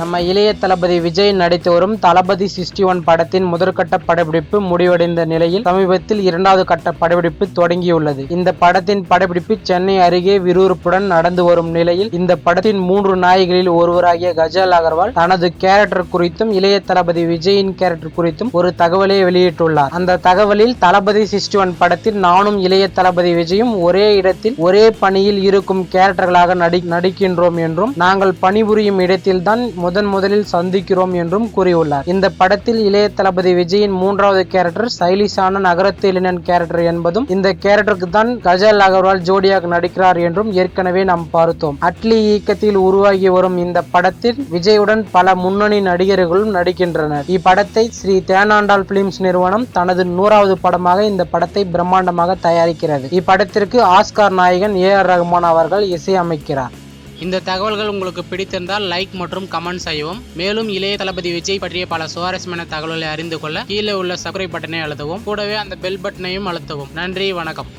நம்ம இளைய தளபதி விஜய் நடித்து வரும் தளபதி 61 படத்தின் முதற்கட்ட படப்பிடிப்பு முடிவடைந்த நிலையில் சமீபத்தில் இரண்டாவது கட்ட படப்பிடிப்பு தொடங்கியுள்ளது. இந்த படத்தின் படப்பிடிப்பு சென்னை அருகே விறுவிறுப்புடன் நடந்து வரும் நிலையில் இந்த படத்தின் 3 நாயகிகளில் ஒருவராகிய கஜல் அகர்வால் தனது கேரக்டர் குறித்தும் இளைய தளபதி விஜயின் கேரக்டர் குறித்தும் ஒரு தகவலை வெளியிட்டுள்ளார். அந்த தகவலில் தளபதி 61 படத்தில் நானும் இளைய தளபதி விஜயும் ஒரே இடத்தில் ஒரே பணியில் இருக்கும் கேரக்டர்களாக நடிக்கின்றோம் என்றும் நாங்கள் பணிபுரியும் இடத்தில்தான் முதலில் சந்திக்கிறோம் என்றும் கூறியுள்ளார். இந்த படத்தில் இளைய தளபதி விஜயின் 3வது கேரக்டர் ஸ்டைலிஷான நகரத்து இளைஞன் கேரக்டர் என்பதும் இந்த கேரக்டருக்கு தான் கஜல் அகர்வால் ஜோடியாக நடிக்கிறார் என்றும் ஏற்கனவே நாம் பார்த்தோம். அட்லி இயக்கத்தில் உருவாகி வரும் இந்த படத்தில் விஜயுடன் பல முன்னணி நடிகர்களும் நடிக்கின்றனர். இப்படத்தை ஸ்ரீ தேனாண்டாள் பிலிம்ஸ் நிறுவனம் தனது 100வது படமாக இந்த படத்தை பிரம்மாண்டமாக தயாரிக்கிறது. இப்படத்திற்கு ஆஸ்கார் நாயகன் AR ரஹ்மான் அவர்கள் இசையமைக்கிறார். இந்த தகவல்கள் உங்களுக்கு பிடித்திருந்தால் லைக் மற்றும் கமெண்ட் செய்யவும். மேலும் இளைய தளபதி விஜய் பற்றிய பல சுவாரஸ்யமான தகவல்களை அறிந்து கொள்ள கீழே உள்ள சப்ஸ்கிரைப் பட்டனை அழுத்தவும். கூடவே அந்த பெல் பட்டனையும் அழுத்தவும். நன்றி, வணக்கம்.